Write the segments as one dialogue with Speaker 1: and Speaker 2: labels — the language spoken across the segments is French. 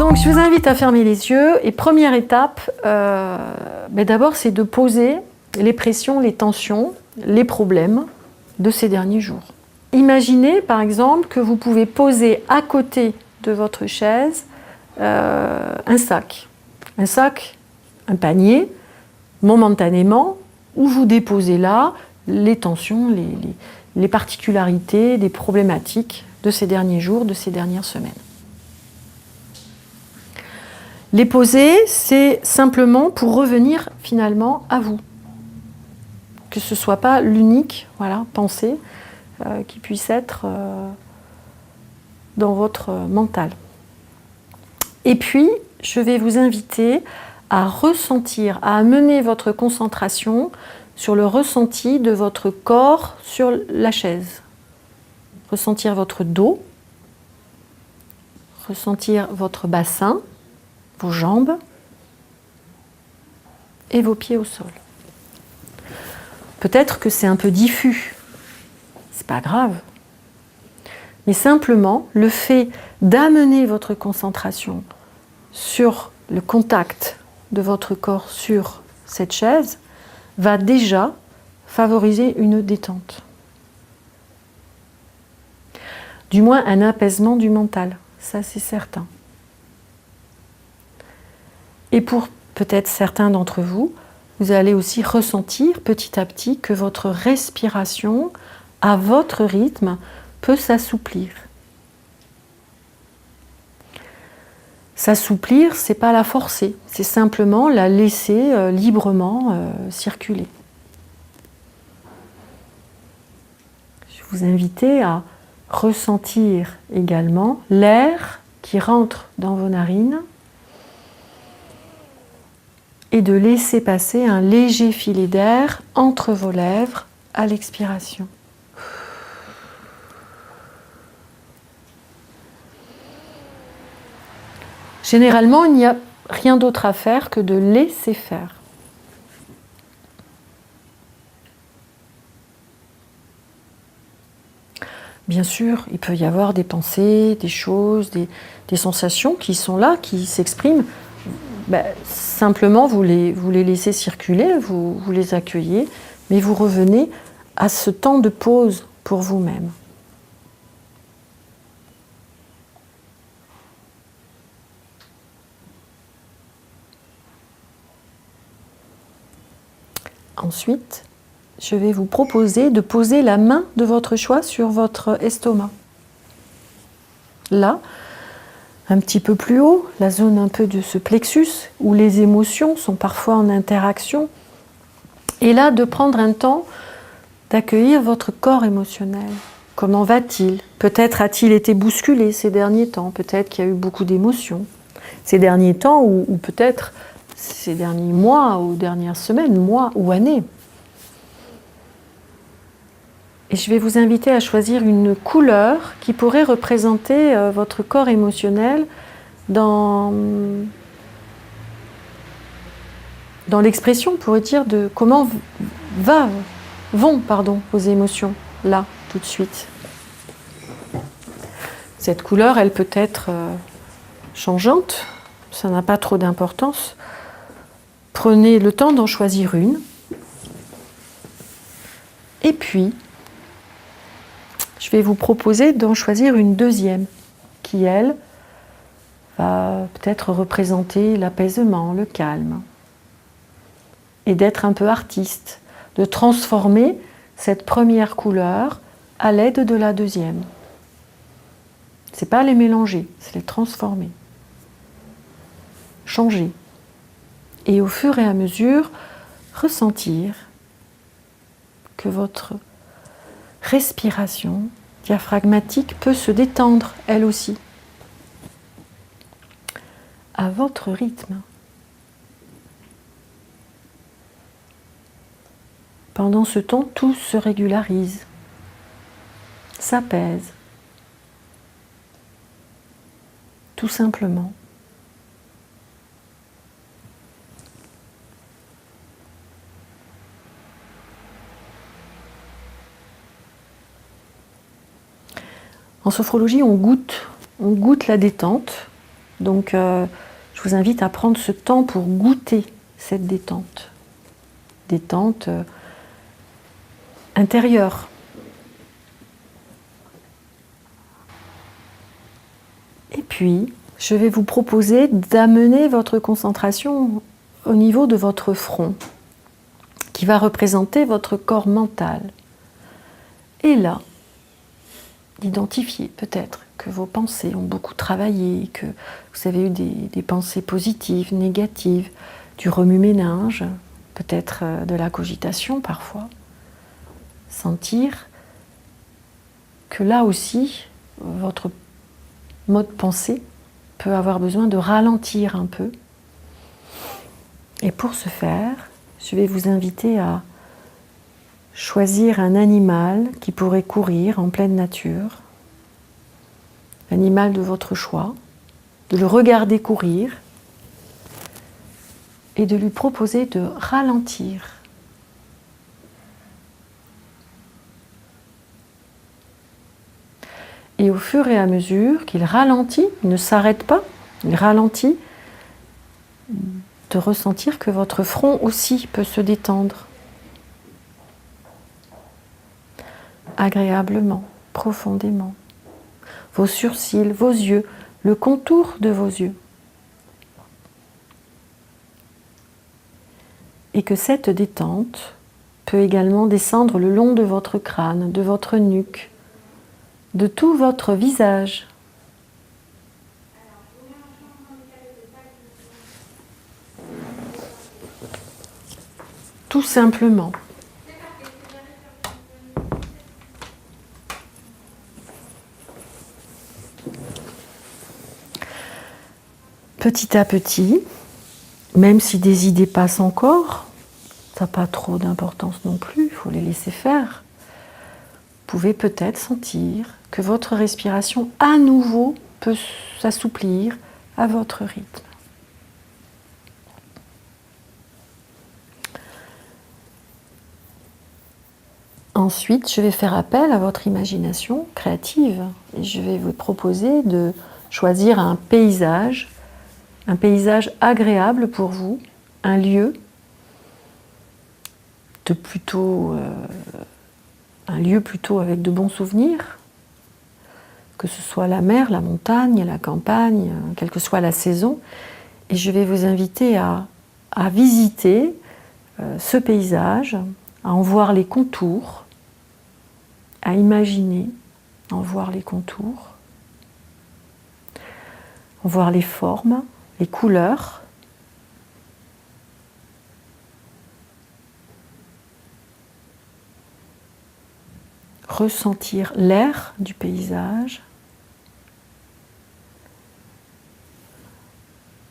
Speaker 1: Donc je vous invite à fermer les yeux et première étape, d'abord c'est de poser les pressions, les tensions, les problèmes de ces derniers jours. Imaginez par exemple que vous pouvez poser à côté de votre chaise un sac, un panier, momentanément, où vous déposez là les tensions, les particularités, les problématiques de ces derniers jours, de ces dernières semaines. Les poser, c'est simplement pour revenir finalement à vous. Que ce ne soit pas l'unique pensée qui puisse être dans votre mental. Et puis, je vais vous inviter à ressentir, à amener votre concentration sur le ressenti de votre corps sur la chaise. Ressentir votre dos, ressentir votre bassin, vos jambes et vos pieds au sol. Peut-être que c'est un peu diffus, c'est pas grave. Mais simplement, le fait d'amener votre concentration sur le contact de votre corps sur cette chaise va déjà favoriser une détente. Du moins un apaisement du mental, ça c'est certain. Et pour peut-être certains d'entre vous, vous allez aussi ressentir petit à petit que votre respiration, à votre rythme, peut s'assouplir. S'assouplir, c'est pas la forcer, c'est simplement la laisser librement circuler. Je vous invite à ressentir également l'air qui rentre dans vos narines et de laisser passer un léger filet d'air entre vos lèvres à l'expiration. Généralement, il n'y a rien d'autre à faire que de laisser faire. Bien sûr, il peut y avoir des pensées, des choses, des sensations qui sont là, qui s'expriment. Simplement, vous les laissez circuler, vous les accueillez, mais vous revenez à ce temps de pause pour vous-même. Ensuite, je vais vous proposer de poser la main de votre choix sur votre estomac. Là, un petit peu plus haut, la zone un peu de ce plexus où les émotions sont parfois en interaction. Et là, de prendre un temps d'accueillir votre corps émotionnel. Comment va-t-il? Peut-être a-t-il été bousculé ces derniers temps, peut-être qu'il y a eu beaucoup d'émotions. Ces derniers temps ou peut-être ces derniers mois ou dernières semaines, mois ou années. Et je vais vous inviter à choisir une couleur qui pourrait représenter votre corps émotionnel dans l'expression, on pourrait dire, de comment vont vos émotions, là, tout de suite. Cette couleur, elle peut être changeante, ça n'a pas trop d'importance. Prenez le temps d'en choisir une. Et puis, je vais vous proposer d'en choisir une deuxième, qui, elle, va peut-être représenter l'apaisement, le calme. Et d'être un peu artiste, de transformer cette première couleur à l'aide de la deuxième. C'est pas les mélanger, c'est les transformer. Changer. Et au fur et à mesure, ressentir que votre respiration diaphragmatique peut se détendre, elle aussi, à votre rythme. Pendant ce temps, tout se régularise, s'apaise, tout simplement. En sophrologie, on goûte la détente Donc je vous invite à prendre ce temps pour goûter cette détente. Détente intérieure. Et puis, je vais vous proposer d'amener votre concentration au niveau de votre front, qui va représenter votre corps mental. Et là, d'identifier peut-être que vos pensées ont beaucoup travaillé, que vous avez eu des pensées positives, négatives, du remue-ménage, peut-être de la cogitation parfois. Sentir que là aussi, votre mode pensée peut avoir besoin de ralentir un peu. Et pour ce faire, je vais vous inviter à choisir un animal qui pourrait courir en pleine nature, l'animal de votre choix, de le regarder courir et de lui proposer de ralentir. Et au fur et à mesure qu'il ralentit, il ne s'arrête pas, il ralentit, de ressentir que votre front aussi peut se détendre. Agréablement, profondément. Vos sourcils, vos yeux, le contour de vos yeux. Et que cette détente peut également descendre le long de votre crâne, de votre nuque, de tout votre visage. Tout simplement. Petit à petit, même si des idées passent encore, ça n'a pas trop d'importance non plus, il faut les laisser faire. Vous pouvez peut-être sentir que votre respiration à nouveau peut s'assouplir à votre rythme. Ensuite, je vais faire appel à votre imagination créative et je vais vous proposer de choisir un paysage agréable pour vous, un lieu plutôt avec de bons souvenirs, que ce soit la mer, la montagne, la campagne, quelle que soit la saison. Et je vais vous inviter à visiter ce paysage, à en voir les contours, à imaginer en voir les contours, en voir les formes, les couleurs. Ressentir l'air du paysage,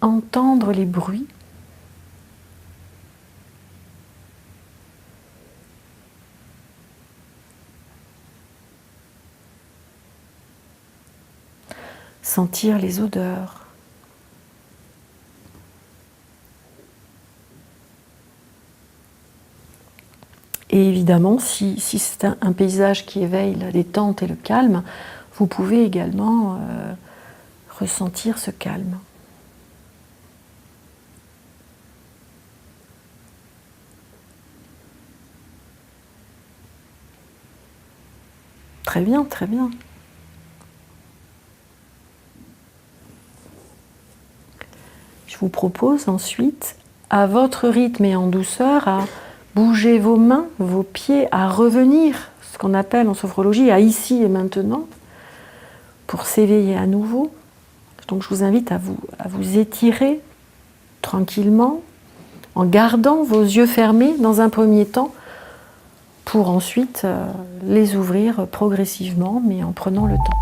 Speaker 1: entendre les bruits, sentir les odeurs. Et évidemment, si c'est un paysage qui éveille la détente et le calme, vous pouvez également ressentir ce calme. Très bien, très bien. Je vous propose ensuite, à votre rythme et en douceur, à bouger vos mains, vos pieds, à revenir, ce qu'on appelle en sophrologie, à ici et maintenant, pour s'éveiller à nouveau. Donc je vous invite à vous étirer tranquillement, en gardant vos yeux fermés dans un premier temps, pour ensuite les ouvrir progressivement, mais en prenant le temps.